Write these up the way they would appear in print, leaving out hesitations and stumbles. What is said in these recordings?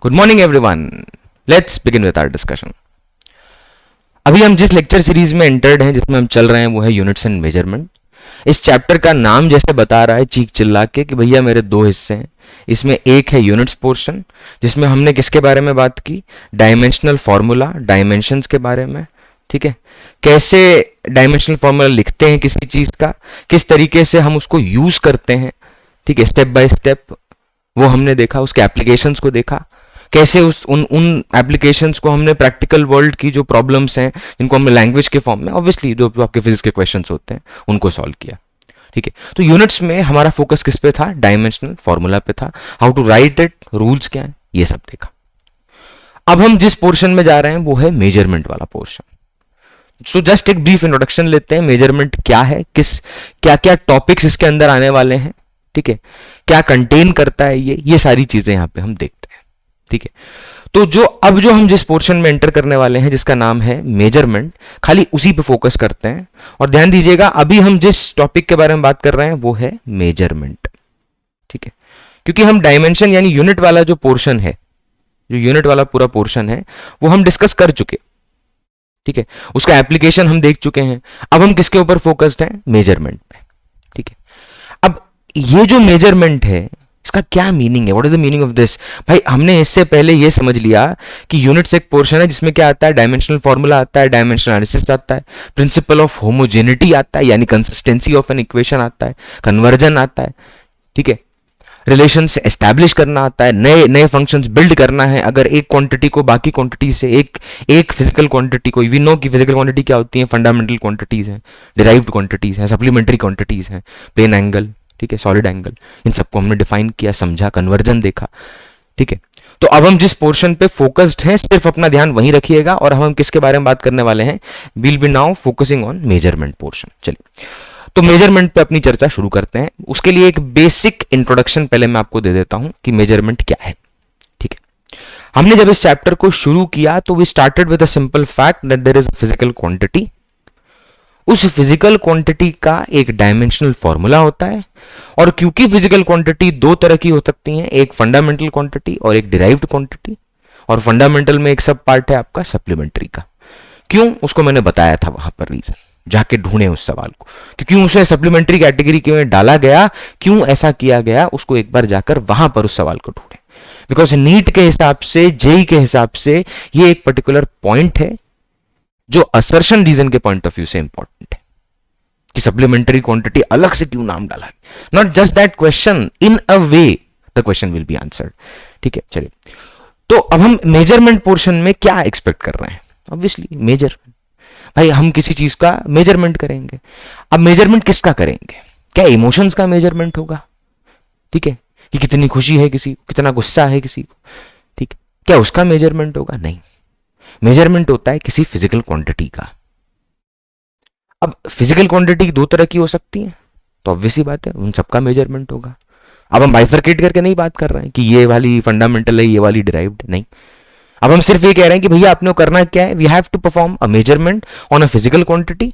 Good morning everyone, let's begin with our discussion. अभी हम जिस लेक्चर सीरीज में एंटर्ड हैं, जिसमें हम चल रहे हैं, वो है यूनिट्स एंड मेजरमेंट। इस चैप्टर का नाम जैसे बता रहा है चीख चिल्ला के कि भैया मेरे दो हिस्से हैं। इसमें एक है यूनिट्स पोर्शन, जिसमें हमने किसके बारे में बात की, डायमेंशनल फॉर्मूला, डायमेंशंस के बारे में। ठीक है, कैसे डायमेंशनल फॉर्मूला लिखते हैं किसी चीज का, किस तरीके से हम उसको यूज करते हैं, ठीक है, स्टेप बाय स्टेप वो हमने देखा, उसके एप्लीकेशंस को देखा, कैसे उन एप्लीकेशंस को हमने प्रैक्टिकल वर्ल्ड की जो प्रॉब्लम्स हैं, जिनको हमने लैंग्वेज के फॉर्म में, ऑब्वियसली जो आपके फिजिक्स के क्वेश्चंस होते हैं, उनको सॉल्व किया। ठीक है, तो यूनिट्स में हमारा फोकस किस पे था, डायमेंशनल फॉर्मूला पे था, how to write it, rules क्या है, ये सब देखा। अब हम जिस पोर्शन में जा रहे हैं वो है मेजरमेंट वाला पोर्शन। सो जस्ट एक ब्रीफ इंट्रोडक्शन लेते हैं, मेजरमेंट क्या है, क्या क्या टॉपिक्स इसके अंदर आने वाले हैं, ठीक है, क्या कंटेन करता है ये सारी चीजें यहां पे हम देखते हैं। ठीक है, तो जो हम जिस पोर्शन में एंटर करने वाले हैं, जिसका नाम है मेजरमेंट, खाली उसी पे फोकस करते हैं। और ध्यान दीजिएगा, अभी हम जिस टॉपिक के बारे में बात कर रहे हैं वो है मेजरमेंट। ठीक है, क्योंकि हम डायमेंशन यानी यूनिट वाला जो पोर्शन है, जो यूनिट वाला पूरा पोर्शन है, वो हम डिस्कस कर चुके। ठीक है, उसका एप्लीकेशन हम देख चुके हैं। अब हम किसके ऊपर फोकस्ड हैं, मेजरमेंट पे। ठीक है, अब ये जो मेजरमेंट है, इसका क्या मीनिंग है, what is the meaning of this. भाई हमने इससे पहले ये समझ लिया कि यूनिट्स एक पोर्शन है जिसमें क्या आता है, डायमेंशनल फॉर्मूला आता है, डायमेंशनल एनालिसिस आता है, प्रिंसिपल ऑफ होमोजेनिटी आता है, यानी कंसिस्टेंसी ऑफ एन इक्वेशन आता है, कन्वर्जन आता है, ठीक है, रिलेशंस एस्टैब्लिश करना आता है, नए नए फंक्शंस बिल्ड करना है। अगर एक क्वांटिटी को बाकी क्वांटिटी से, एक फिजिकल क्वांटिटी को, वी नो कि फिजिकल क्वांटिटी क्या होती है, फंडामेंटल क्वांटिटीज हैं, डिराइव्ड क्वांटिटीज हैं, सप्लीमेंट्री क्वांटिटीज हैं, प्लेन एंगल, ठीक है, सॉलिड एंगल, इन सबको हमने डिफाइन किया, समझा, कन्वर्जन देखा। ठीक है, तो अब हम जिस पोर्शन पे फोकस्ड हैं, सिर्फ अपना ध्यान वहीं रखिएगा। और हम किसके बारे में बात करने वाले हैं, will be now focusing on measurement portion. चलिए, तो मेजरमेंट पे अपनी चर्चा शुरू करते हैं। उसके लिए एक बेसिक इंट्रोडक्शन पहले मैं आपको दे देता हूं कि मेजरमेंट क्या है। ठीक है, हमने जब इस चैप्टर को शुरू किया तो we started with a simple fact that there is a physical quantity. उस फिजिकल क्वांटिटी का एक डायमेंशनल फॉर्मूला होता है। और क्योंकि फिजिकल क्वांटिटी दो तरह की हो सकती हैं, एक फंडामेंटल क्वांटिटी और एक डिराइव्ड क्वांटिटी, और फंडामेंटल में एक सब पार्ट है आपका सप्लीमेंट्री का। क्यों, उसको मैंने बताया था वहां पर रीजन, जाके ढूंढे उस सवाल को कि क्यों उसे सप्लीमेंट्री कैटेगरी में डाला गया, क्यों ऐसा किया गया, उसको एक बार जाकर वहां पर उस सवाल को ढूंढे। बिकॉज नीट के हिसाब से, जेई के हिसाब से ये एक पर्टिकुलर पॉइंट है जो असर्शन रीजन के पॉइंट ऑफ व्यू से इंपॉर्टेंट है कि सप्लीमेंट्री क्वांटिटी अलग से क्यों नाम डाला। Not just that question, in a way the question will be answered. ठीक है, चलिए, तो अब हम मेजरमेंट पोर्शन में क्या एक्सपेक्ट कर रहे हैं। ऑब्वियसली मेजरमेंट, भाई हम किसी चीज का मेजरमेंट करेंगे। अब मेजरमेंट किसका करेंगे, क्या इमोशंस का मेजरमेंट होगा, ठीक है, कि कितनी खुशी है किसी को, कितना गुस्सा है किसी को, ठीक है, क्या उसका मेजरमेंट होगा, नहीं। मेजरमेंट होता है किसी फिजिकल क्वांटिटी का। अब फिजिकल क्वांटिटी दो तरह की हो सकती है, तो ऑब्वियसली बात है उन सबका मेजरमेंट होगा। अब हम बाइफरकेट करके नहीं बात कर रहे हैं कि ये वाली फंडामेंटल है, ये वाली डिराइव्ड, नहीं। अब हम सिर्फ ये कह रहे हैं कि भैया आपने करना क्या है, we have to perform a measurement on a physical quantity,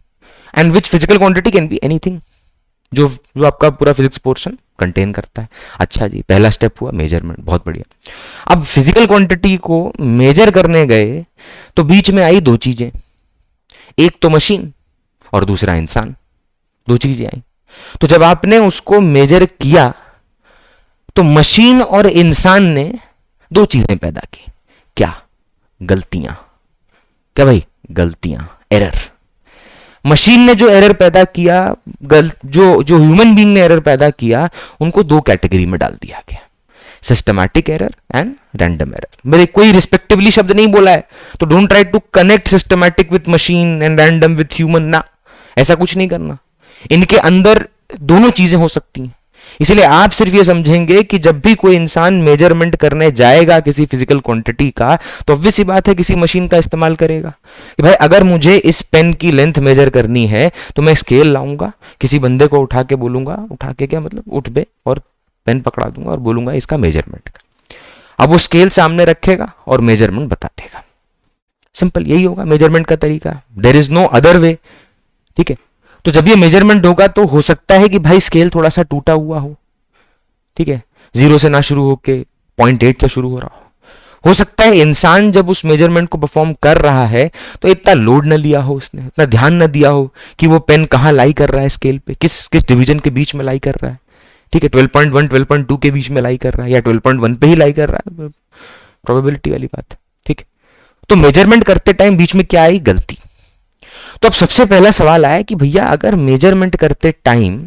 and which physical quantity can be anything, जो आपका पूरा फिजिक्स पोर्शन कंटेन करता है। अच्छा जी, पहला स्टेप हुआ मेजरमेंट, बहुत बढ़िया। अब फिजिकल क्वांटिटी को मेजर करने गए तो बीच में आई दो चीजें, एक तो मशीन और दूसरा इंसान, दो चीजें आई। तो जब आपने उसको मेजर किया तो मशीन और इंसान ने दो चीजें पैदा की, क्या, गलतियां। क्या भाई, गलतियां, एरर। मशीन ने जो एरर पैदा किया, जो ह्यूमन बीइंग ने एरर पैदा किया, उनको दो कैटेगरी में डाल दिया गया, systematic error and random error. मेरे कोई रिस्पेक्टिवली शब्द नहीं बोला है, तो don't try to connect systematic with machine and random with human, ना, ऐसा कुछ नहीं करना। इनके अंदर दोनों चीजें हो सकती हैं। इसलिए आप सिर्फ ये समझेंगे कि जब भी कोई इंसान मेजरमेंट करने जाएगा किसी फिजिकल क्वांटिटी का, तो ऑब्वियस सी बात है किसी मशीन का इस्तेमाल करेगा कि भाई अगर मुझे इस पेन की लेंथ मेजर करनी है तो मैं स्केल लाऊंगा, किसी बंदे को उठा के बोलूंगा, उठा के क्या मतलब, उठ बे, और पेन पकड़ा दूंगा और बोलूंगा इसका मेजरमेंट का। अब वो स्केल सामने रखेगा और मेजरमेंट बता देगा। सिंपल यही होगा मेजरमेंट का तरीका, there is no other way. ठीक है, तो जब ये मेजरमेंट होगा तो हो सकता है कि भाई स्केल थोड़ा सा टूटा हुआ हो, ठीक है, 0 से ना शुरू होके 0.8 से शुरू हो रहा हो सकता है इंसान जब उस मेजरमेंट को परफॉर्म कर रहा है तो इतना लोड न लिया हो, उसने इतना ध्यान न दिया हो कि वो पेन कहाँ लाई कर रहा है स्केल पे, किस किस डिवीजन के बीच में लाई कर रहा है। ठीक है, 12.1 12.2 के बीच में लाई कर रहा है या 12.1 पे ही लाई कर रहा है, प्रोबेबिलिटी वाली बात है। ठीक है, तो मेजरमेंट करते टाइम बीच में क्या आई, गलती। तो अब सबसे पहला सवाल आया कि भैया अगर मेजरमेंट करते टाइम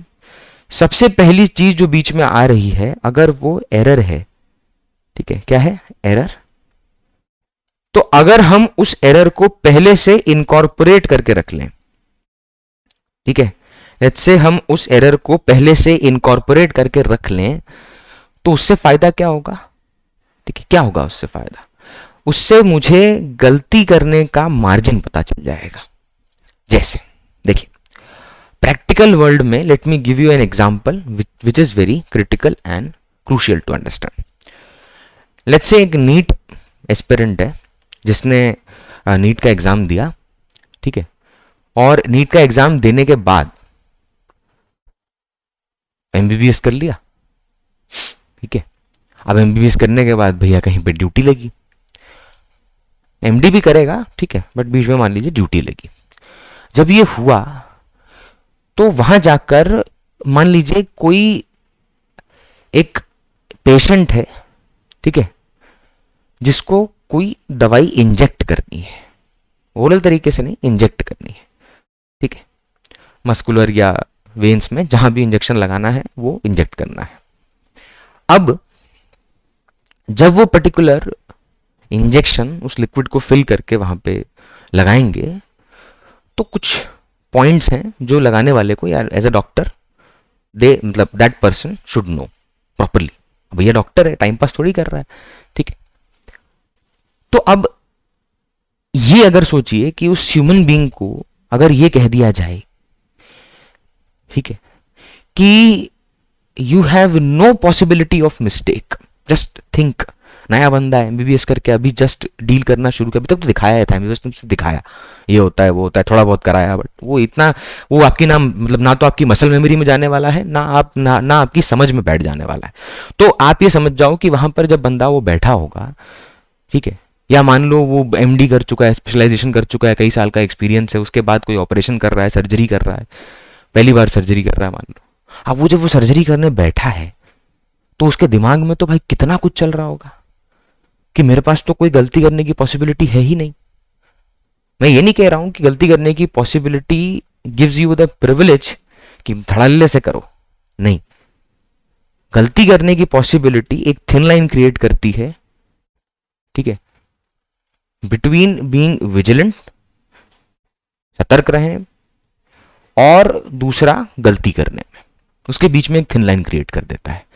सबसे पहली चीज जो बीच में आ रही है अगर वो एरर है, ठीक है, क्या है, एरर, तो अगर हम उस एरर को पहले से इनकॉर्पोरेट करके रख लें, ठीक है, लेट्स से हम उस एरर को पहले से इनकॉर्पोरेट करके रख लें, तो उससे फायदा क्या होगा, ठीक है, क्या होगा उससे फायदा, उससे मुझे गलती करने का मार्जिन पता चल जाएगा। जैसे देखिए प्रैक्टिकल वर्ल्ड में, let me give you an example which is very critical and crucial to understand. Let's say एक नीट एस्पिरेंट है जिसने नीट का एग्जाम दिया, ठीक है, और नीट का एग्जाम देने के बाद एमबीबीएस कर लिया, ठीक है। अब एमबीबीएस करने के बाद भैया कहीं पे ड्यूटी लगी, एमडी भी करेगा, ठीक है, बट बीच में मान लीजिए ड्यूटी लगी। जब ये हुआ तो वहां जाकर मान लीजिए कोई एक पेशेंट है, ठीक है, जिसको कोई दवाई इंजेक्ट करनी है, ओरल तरीके से नहीं, इंजेक्ट करनी है, ठीक है, मस्कुलर या वेन्स में जहां भी इंजेक्शन लगाना है वो इंजेक्ट करना है। अब जब वो पर्टिकुलर इंजेक्शन उस लिक्विड को फिल करके वहां पे लगाएंगे तो कुछ पॉइंट्स हैं जो लगाने वाले को, यार एज अ डॉक्टर दे मतलब that person should know properly, भैया डॉक्टर है, टाइम पास थोड़ी कर रहा है, ठीक है। तो अब ये अगर सोचिए कि उस ह्यूमन बीइंग को अगर ये कह दिया जाए, ठीक है, कि you have no possibility of mistake, just think, नया बंदा है, एमबीबीएस करके अभी जस्ट डील करना शुरू किया, अभी तक तो दिखाया था एमबीबीएस, तुमसे दिखाया ये होता है वो होता है, थोड़ा बहुत कराया, बट वो इतना, वो आपकी ना मतलब ना तो आपकी मसल मेमोरी में जाने वाला है, ना आप ना आपकी समझ में बैठ जाने वाला है। तो आप ये समझ जाओ कि वहां पर जब बंदा वो बैठा होगा, ठीक है, या मान लो वो एमडी कर चुका है, स्पेशलाइजेशन कर चुका है, कई साल का एक्सपीरियंस है, उसके बाद कोई ऑपरेशन कर रहा है, सर्जरी कर रहा है, पहली बार सर्जरी कर रहा है मान लो। अब वो जब वो सर्जरी करने बैठा है तो उसके दिमाग में तो भाई कितना कुछ चल रहा होगा कि मेरे पास तो कोई गलती करने की पॉसिबिलिटी है ही नहीं। मैं ये नहीं कह रहा हूं कि गलती करने की possibility gives you the privilege कि धड़ल्ले से करो, नहीं, गलती करने की पॉसिबिलिटी एक थिन लाइन क्रिएट करती है, ठीक है, बिटवीन बीइंग विजिलेंट, सतर्क रहें, और दूसरा गलती करने में, उसके बीच में एक थिन लाइन क्रिएट कर देता है।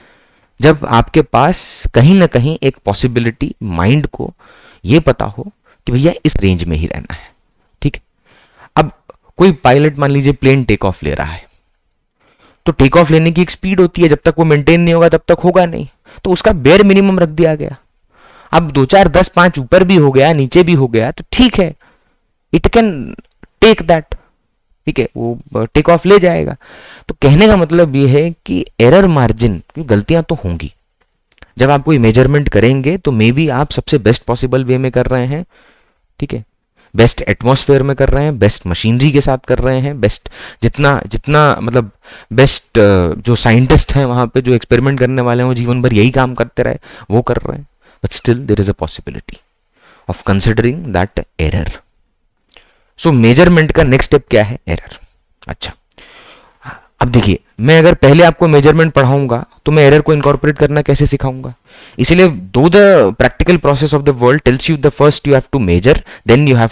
जब आपके पास कहीं ना कहीं एक पॉसिबिलिटी माइंड को यह पता हो कि भैया इस रेंज में ही रहना है, ठीक है। अब कोई पायलट मान लीजिए प्लेन टेक ऑफ ले रहा है, तो टेक ऑफ लेने की एक स्पीड होती है, जब तक वो मेंटेन नहीं होगा तब तक होगा नहीं, तो उसका बेयर मिनिमम रख दिया गया। अब 2 4 10 5 ऊपर भी हो गया, नीचे भी हो गया, तो ठीक है, इट कैन टेक दैट, ठीक है, वो टेक ऑफ ले जाएगा। तो कहने का मतलब ये है कि एरर मार्जिन, गलतियां तो होंगी, जब आप कोई मेजरमेंट करेंगे तो मे बी आप सबसे बेस्ट पॉसिबल वे में कर रहे हैं, ठीक है, बेस्ट एटमॉस्फेयर में कर रहे हैं, बेस्ट मशीनरी के साथ कर रहे हैं, बेस्ट जितना जितना मतलब बेस्ट जो साइंटिस्ट हैं वहां पे, जो एक्सपेरिमेंट करने वाले हैं वो जीवन भर यही काम करते रहे, वो कर रहे हैं, but still there is a possibility of considering that error. So measurement का नेक्स्ट स्टेप क्या है, एरर। अच्छा, अब देखिए, मैं अगर पहले आपको मेजरमेंट पढ़ाऊंगा तो मैं एरर को इनकॉर्पोरेट करना कैसे सिखाऊंगा। इसीलिए though the practical process of the world tells you the first you have to measure, then you have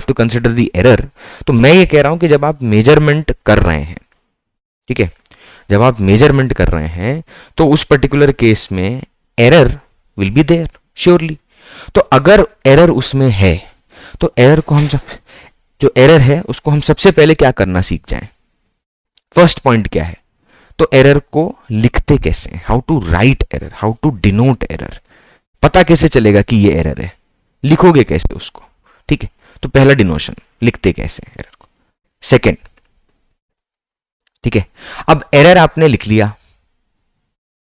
to consider the error. तो मैं ये कह रहा हूं कि जब आप मेजरमेंट कर रहे हैं, ठीक है, जब आप मेजरमेंट कर रहे हैं तो उस पर्टिकुलर केस में error will be there surely. तो अगर एरर उसमें है तो एरर को हम जो एरर है उसको हम सबसे पहले क्या करना सीख जाएं। फर्स्ट पॉइंट क्या है, तो एरर को लिखते कैसे, how to write error, how to denote error, पता कैसे चलेगा कि ये एरर है, लिखोगे कैसे उसको, ठीक है। तो पहला डिनोशन, लिखते कैसे एरर को। सेकंड, ठीक है, अब एरर आपने लिख लिया,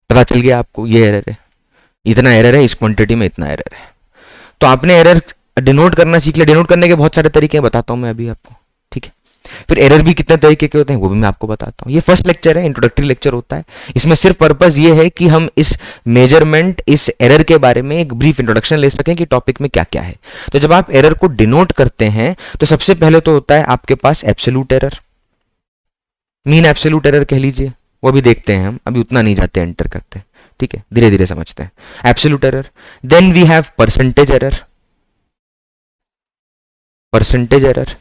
पता चल गया आपको ये एरर है, इतना एरर है, इस क्वांटिटी में इतना एरर है। तो आपने एरर डिनोट करना सीख लिया। डिनोट करने के बहुत सारे तरीके हैं, बताता हूं मैं अभी आपको, ठीक है। फिर एरर भी कितने तरीके के होते हैं वो भी मैं आपको बताता हूँ। ये फर्स्ट लेक्चर है, इंट्रोडक्टरी लेक्चर होता है। इसमें सिर्फ पर्पस ये है कि हम इस मेजरमेंट, इस एरर के बारे में एक ब्रीफ इंट्रोडक्शन ले सकें कि टॉपिक में क्या क्या है। तो जब आप एरर को डिनोट करते हैं तो सबसे पहले तो होता है आपके पास absolute error, mean absolute error कह लीजिए, वो भी देखते हैं हम, अभी उतना नहीं जाते एंटर करते, ठीक है, धीरे धीरे समझते हैं। Absolute error, then we have percentage error, percentage error,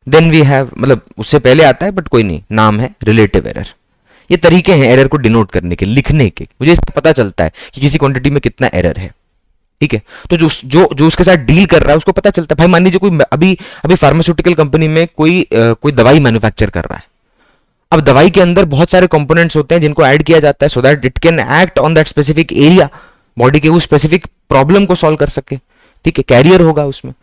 then we have, मतलब उससे पहले आता है बट कोई नहीं, नाम है रिलेटिव एरर। ये तरीके हैं एरर को डिनोट करने के, लिखने के। मुझे इससे पता चलता है कि किसी क्वांटिटी में कितना एरर है, ठीक है। तो जो जो जो उसके साथ डील कर रहा है उसको पता चलता है। भाई मान लीजिए कोई अभी अभी फार्मास्यूटिकल कंपनी में कोई दवाई मैन्युफैक्चर कर रहा है। अब दवाई के अंदर बहुत सारे कंपोनेंट्स होते हैं जिनको ऐड किया जाता है so that it can act on that specific area, body के उस स्पेसिफिक प्रॉब्लम को सॉल्व कर सके, ठीक है, कैरियर होगा उसमें।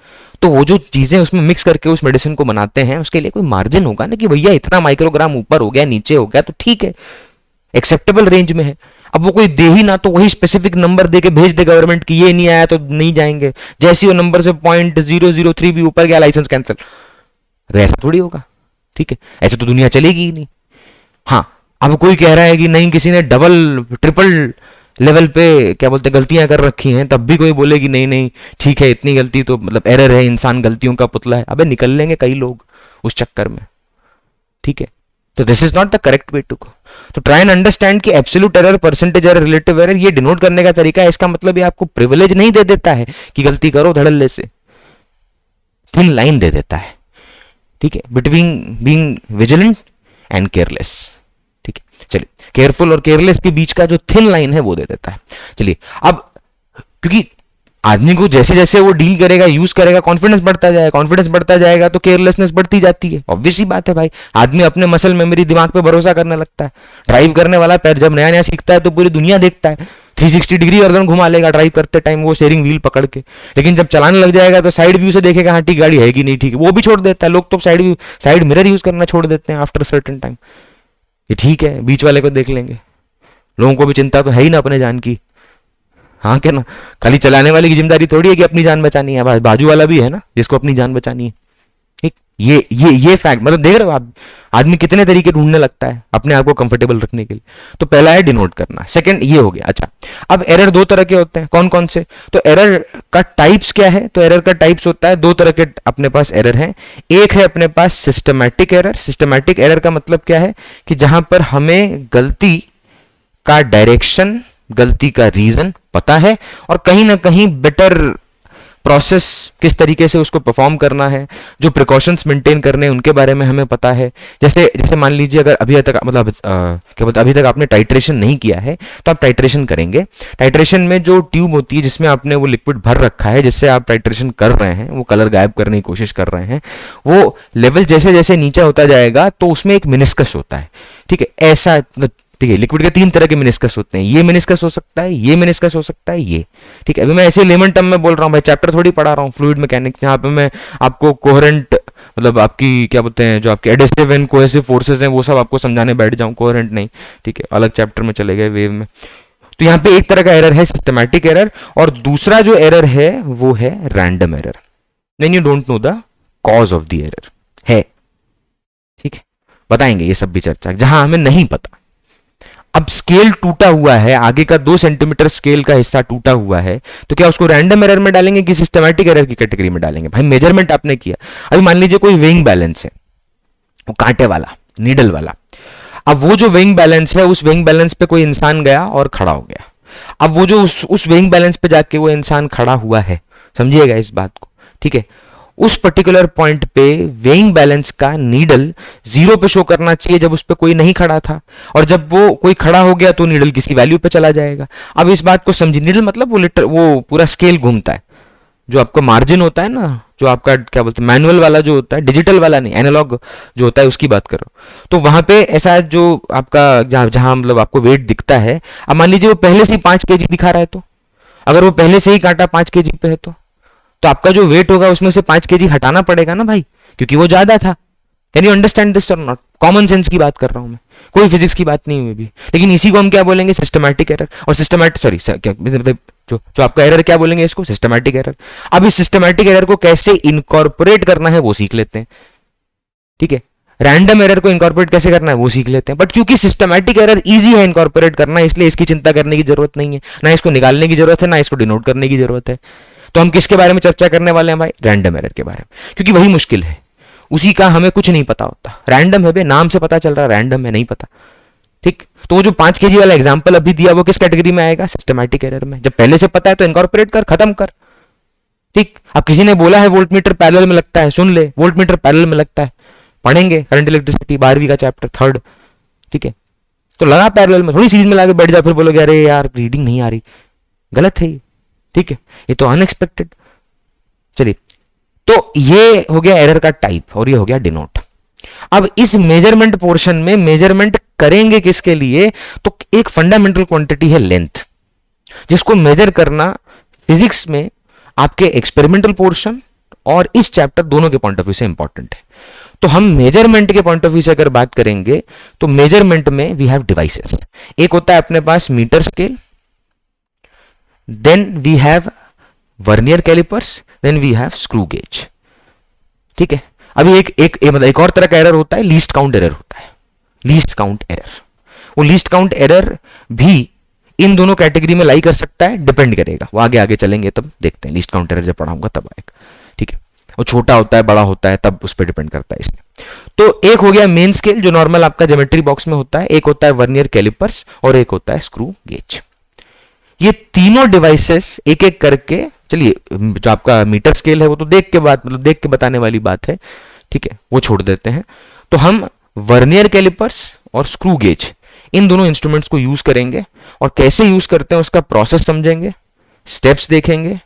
तो वो जो चीजें उसमें मिक्स करके उस मेडिसिन को बनाते हैं उसके लिए कोई मार्जिन होगा ना, कि भैया इतना माइक्रोग्राम ऊपर हो गया नीचे हो गया तो ठीक है, एक्सेप्टेबल रेंज में है। अब वो कोई दे ही ना तो वही स्पेसिफिक नंबर दे के भेज दे गवर्नमेंट की, ये नहीं आया तो नहीं जाएंगे, जैसे वो नंबर से 0.003 भी ऊपर गया लाइसेंस कैंसिल। ऐसा थोड़ी होगा, ठीक है, ऐसे तो दुनिया चलेगी ही नहीं। हाँ, अब कोई कह रहा है कि नहीं किसी ने डबल ट्रिपल लेवल पे क्या बोलते हैं गलतियां कर रखी हैं, तब भी कोई बोलेगी नहीं नहीं ठीक है, इतनी गलती तो मतलब एरर है, इंसान गलतियों का पुतला है। अबे निकल लेंगे कई लोग उस चक्कर में, ठीक है। तो this is not the correct way to go. तो ट्राई एंड अंडरस्टैंड कि absolute error, percentage error, relative error ये डिनोट करने का तरीका है। इसका मतलब ये आपको प्रिविलेज नहीं दे देता है कि गलती करो धड़ल्ले से, थिन लाइन दे देता है, ठीक है, between being vigilant and careless, ठीक है। चलिए, केयरफुल और केयरलेस के बीच का जो थिन लाइन है वो दे देता है। चलिए, अब क्योंकि आदमी को जैसे जैसे वो डील करेगा, यूज करेगा, कॉन्फिडेंस बढ़ता जाएगा, कॉन्फिडेंस बढ़ता जाएगा तो केयरलेसनेस बढ़ती जाती है। ऑब्वियस सी बात है भाई, आदमी अपने मसल मेमोरी, दिमाग पे भरोसा करने लगता है। ड्राइव करने वाला पैर जब नया नया सीखता है तो पूरी दुनिया देखता है, 360 डिग्री गर्दन घुमा लेगा ड्राइव करते टाइम वो स्टीयरिंग व्हील पकड़ के। लेकिन जब चलाने लग जाएगा तो साइड व्यू से देखेगा, हाँ ठीक गाड़ी है कि नहीं, ठीक है, वो भी छोड़ देता है। लोग तो साइड मिरर यूज करना छोड़ देते हैं आफ्टर सर्टेन टाइम। ये ठीक है, बीच वाले को देख लेंगे, लोगों को भी चिंता तो है ही ना अपने जान की, हाँ क्या ना। खाली चलाने वाले की जिम्मेदारी थोड़ी है कि अपनी जान बचानी है, बाजू वाला भी है ना जिसको अपनी जान बचानी है, ठीक। ये फैक्ट, मतलब देख रहे हो आप, आदमी कितने तरीके ढूंढने लगता है अपने आप को कंफर्टेबल रखने के लिए। तो पहला है डिनोट करना, सेकंड ये हो गया। अच्छा, अब एरर दो तरह के होते हैं, कौन कौन से? तो एरर का टाइप्स क्या है? तो एरर का टाइप्स होता है, दो तरह के अपने पास एरर है। एक है अपने पास सिस्टमैटिक एरर। सिस्टमैटिक एरर का मतलब क्या है कि जहां पर हमें गलती का डायरेक्शन, गलती का रीजन पता है और कहीं ना कहीं बेटर प्रोसेस किस तरीके से उसको परफॉर्म करना है, जो प्रिकॉशंस मेंटेन करने हैं उनके बारे में हमें पता है। जैसे जैसे मान लीजिए अगर अभी तक मतलब क्या बोलते अभी तक आपने टाइट्रेशन नहीं किया है तो आप टाइट्रेशन करेंगे। टाइट्रेशन में जो ट्यूब होती है जिसमें आपने वो लिक्विड भर रखा है जिससे आप टाइट्रेशन कर रहे हैं, वो कलर गायब करने की कोशिश कर रहे हैं, वो लेवल जैसे जैसे नीचे होता जाएगा तो उसमें एक मिनिस्कस होता है, ठीक है। ऐसा ठीक है, लिक्विड के तीन तरह के मिनिस्कस होते हैं, ये मिनिस्कस हो सकता है, ये मिनिस्कस हो सकता है, ये, ठीक है। अभी मैं ऐसे लेमन टर्म में बोल रहा हूँ भाई, चैप्टर थोड़ी पढ़ा रहा हूँ फ्लूइड मैकेनिक्स, यहाँ पे मैं आपको कोहेरेंट मतलब आपकी क्या बोलते हैं जो आपके एडेसिव एंड कोहेसिव फोर्सेस हैं वो सब आपको समझाने बैठ जाऊँ, कोहेरेंट नहीं, ठीक है, अलग चैप्टर में चले गए वेव में। तो यहाँ पे एक तरह का एरर है सिस्टमैटिक एरर, और दूसरा जो एरर है वो है random error, when you don't know the cause of the error है, ठीक है। बताएंगे ये सब भी चर्चा, जहां हमें नहीं पता। अब स्केल टूटा हुआ है, आगे का 2 सेंटीमीटर स्केल का हिस्सा टूटा हुआ है, तो क्या उसको रैंडम एरर में डालेंगे कि सिस्टमैटिक एरर की कैटेगरी में डालेंगे? भाई मेजरमेंट आपने किया, अभी मान लीजिए कोई वेइंग बैलेंस है, वो कांटे वाला, नीडल वाला। अब वो जो वेइंग बैलेंस है, उस वेइंग बैलेंस पे कोई इंसान गया और खड़ा हो गया। अब वो जो उस वेइंग बैलेंस पे जाके वो इंसान खड़ा हुआ है, समझिएगा इस बात को, ठीक है। उस पर्टिकुलर पॉइंट पे वेइंग बैलेंस का नीडल 0 पे शो करना चाहिए जब उस पे कोई नहीं खड़ा था, और जब वो कोई खड़ा हो गया तो नीडल किसी वैल्यू पे चला जाएगा। अब इस बात को समझिए, नीडल मतलब वो पूरा स्केल घूमता है, जो आपका मार्जिन होता है ना, जो आपका क्या बोलते हैं मैनुअल वाला जो होता है, डिजिटल वाला नहीं, एनालॉग जो होता है उसकी बात करो। तो वहां पे ऐसा जो आपका जहां मतलब आपको वेट दिखता है, अब मान लीजिए वो पहले से ही 5 kg दिखा रहा है, तो अगर वो पहले से ही कांटा 5 kg पे है तो आपका जो वेट होगा उसमें से 5 kg हटाना पड़ेगा ना भाई, क्योंकि वो ज्यादा था। कैन यू अंडरस्टैंड दिस और नॉट? कॉमन सेंस की बात कर रहा हूं मैं, कोई फिजिक्स की बात नहीं हुई भी। लेकिन इसी को हम क्या बोलेंगे, सिस्टमैटिक एरर। और सिस्टमैटिक मतलब जो आपका एरर क्या बोलेंगे इसको, सिस्टमैटिक एरर। अब इस सिस्टमैटिक एरर को कैसे इनकॉर्पोरेट करना है वो सीख लेते हैं, ठीक है। रैंडम एरर को इनकॉर्पोरेट कैसे करना है वो सीख लेते हैं। बट क्योंकि सिस्टमैटिक एरर इजी है इनकॉर्पोरेट करना, इसलिए इसकी चिंता करने की जरूरत नहीं है, ना इसको निकालने की जरूरत है, ना इसको डिनोट करने की जरूरत है। तो हम किसके बारे में चर्चा करने वाले हैं भाई, रैंडम एरर के बारे में, क्योंकि वही मुश्किल है, उसी का हमें कुछ नहीं पता होता। रैंडम है बे, नाम से पता चल रहा है रैंडम है, नहीं पता, ठीक। तो वो जो 5 kg वाला एग्जांपल अभी दिया वो किस कैटेगरी में आएगा, सिस्टमैटिक एरर में। जब पहले से पता है तो इनकॉर्पोरेट कर, खत्म कर, ठीक। अब किसी ने बोला है वोल्टमीटर पैरेलल में लगता है, सुन ले, वोल्टमीटर पैरेलल में लगता है, पढ़ेंगे करंट इलेक्ट्रिसिटी 12वीं का चैप्टर 3rd, ठीक है। तो लगा पैरेलल में, थोड़ी सीरीज में लाके बैठ जा, फिर बोलोगे अरे यार रीडिंग नहीं आ रही, गलत है ये, ठीक है, ये तो अनएक्सपेक्टेड। चलिए, तो ये हो गया एरर का टाइप और ये हो गया डिनोट। अब इस मेजरमेंट पोर्शन में मेजरमेंट करेंगे किसके लिए, तो एक फंडामेंटल क्वांटिटी है लेंथ, जिसको मेजर करना फिजिक्स में आपके एक्सपेरिमेंटल पोर्शन और इस चैप्टर दोनों के पॉइंट ऑफ व्यू से इंपॉर्टेंट है। तो हम मेजरमेंट के पॉइंट ऑफ व्यू से अगर बात करेंगे तो मेजरमेंट में वी हैव डिवाइसेस। एक होता है अपने पास metre scale, then we have vernier callipers, then we have screw gauge, ठीक है। अभी एक और तरह का एरर होता है, लीस्ट काउंट एरर होता है, लीस्ट काउंट एरर। वो लीस्ट काउंट एरर भी इन दोनों कैटेगरी में लाई कर सकता है, डिपेंड करेगा, वो आगे आगे चलेंगे तब देखते हैं, लीस्ट काउंट एरर जब पढ़ाऊंगा तब आएगा, ठीक है। वो छोटा होता है, बड़ा होता है, तब उस पर डिपेंड करता है इसमें। तो एक हो गया मेन स्केल जो नॉर्मल आपका ज्योमेट्री बॉक्स में होता है, एक होता है वर्नियर कैलिपर्स और एक होता है स्क्रू गेज। ये तीनों डिवाइसेस एक एक करके, चलिए जो आपका मीटर स्केल है वो तो देख के बताने वाली बात है, ठीक है, वो छोड़ देते हैं। तो हम वर्नियर कैलिपर्स और स्क्रू गेज इन दोनों इंस्ट्रूमेंट्स को यूज करेंगे और कैसे यूज करते हैं उसका प्रोसेस समझेंगे, स्टेप्स देखेंगे,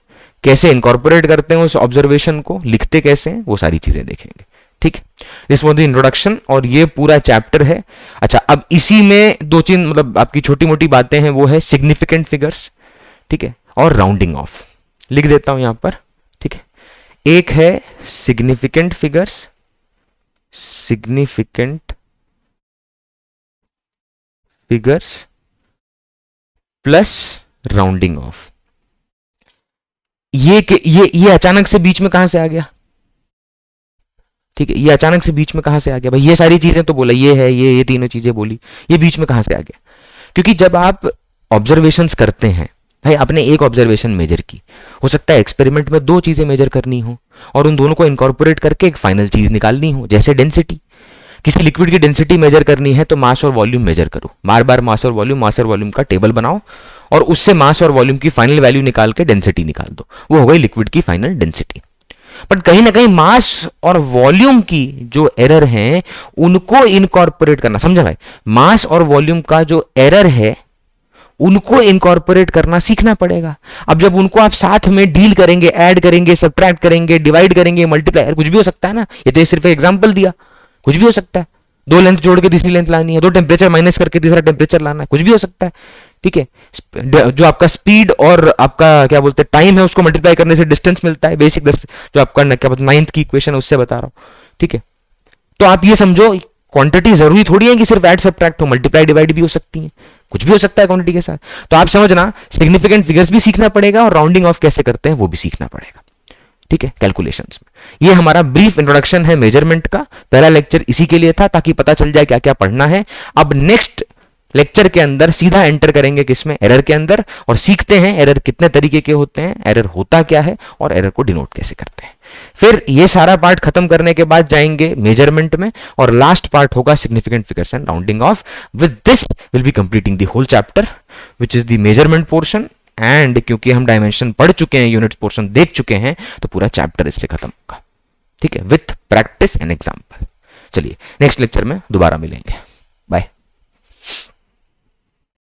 कैसे इनकॉर्पोरेट करते हैं उस ऑब्जर्वेशन को, लिखते कैसे हैं, वो सारी चीजें देखेंगे, ठीक है। दिस वाज द इंट्रोडक्शन और ये पूरा चैप्टर है। अच्छा, अब इसी में दो तीन मतलब आपकी छोटी मोटी बातें हैं, वो है सिग्निफिकेंट फिगर्स, ठीक है, और राउंडिंग ऑफ। लिख देता हूं यहां पर, ठीक है। एक है significant figures, significant figures plus rounding off. ये अचानक से बीच में कहां से आ गया, ठीक है, ये अचानक से बीच में कहां से आ गया भाई, ये सारी चीजें तो बोला, ये है, ये तीनों चीजें बोली, ये बीच में कहां से आ गया। क्योंकि जब आप ऑब्जर्वेशंस करते हैं भाई, आपने एक ऑब्जर्वेशन मेजर की, हो सकता है एक्सपेरिमेंट में 2 चीजें मेजर करनी हो और उन दोनों को इनकॉर्पोरेट करके एक फाइनल चीज निकालनी हो, जैसे डेंसिटी। किसी लिक्विड की डेंसिटी मेजर करनी है तो मास और वॉल्यूम मेजर करो, बार बार मास और वॉल्यूम का टेबल बनाओ और उससे मास और वॉल्यूम की फाइनल वैल्यू निकाल के डेंसिटी निकाल दो, वो हो गई लिक्विड की फाइनल डेंसिटी। बट कहीं ना कहीं मास और वॉल्यूम की जो एरर है उनको इनकॉर्पोरेट करना, समझा भाई, मास और वॉल्यूम का जो एरर है उनको इनकॉर्पोरेट करना सीखना पड़ेगा। अब जब उनको आप साथ में डील करेंगे, ऐड करेंगे, सब्ट्रैक्ट करेंगे, डिवाइड करेंगे, मल्टीप्लाई, कुछ भी हो सकता है ना, ये तो सिर्फ एग्जांपल दिया, कुछ भी हो सकता है। 2 लेंथ जोड़ के तीसरी लेंथ लानी है, 2 टेम्परेचर माइनस करके तीसरा टेम्परेचर लाना है, कुछ भी हो सकता है, ठीक है। जो आपका स्पीड और आपका क्या बोलते हैं टाइम है, उसको मल्टीप्लाई करने से डिस्टेंस मिलता है, बेसिक 10 जो आपका क्या बोलते 9th की इक्वेशन है उससे बता रहा हूं, ठीक है। तो आप ये समझो क्वांटिटी जरूरी थोड़ी है कि सिर्फ ऐड सब्ट्रैक्ट हो, मल्टीप्लाई डिवाइड भी हो सकती है, कुछ भी हो सकता है क्वांटिटी के साथ। तो आप समझना सिग्निफिकेंट फिगर्स भी सीखना पड़ेगा और राउंडिंग ऑफ कैसे करते हैं वो भी सीखना पड़ेगा, ठीक है, कैलकुलेशंस में। ये हमारा ब्रीफ इंट्रोडक्शन है मेजरमेंट का। पहला लेक्चर इसी के लिए था ताकि पता चल जाए क्या क्या पढ़ना है। अब नेक्स्ट लेक्चर के अंदर सीधा एंटर करेंगे किसमें, एरर के अंदर, और सीखते हैं एरर कितने तरीके के होते हैं, एरर होता क्या है और एरर को डिनोट कैसे करते हैं। फिर ये सारा पार्ट खत्म करने के बाद जाएंगे मेजरमेंट में और लास्ट पार्ट होगा significant figures and rounding off. With this will be completing the whole chapter which is the measurement portion. And क्योंकि हम डायमेंशन पढ़ चुके हैं, यूनिट्स पोर्शन देख चुके हैं, तो पूरा चैप्टर इससे खत्म होगा, ठीक है, विथ प्रैक्टिस एंड एग्जाम्पल। चलिए नेक्स्ट लेक्चर में दोबारा मिलेंगे, बाय।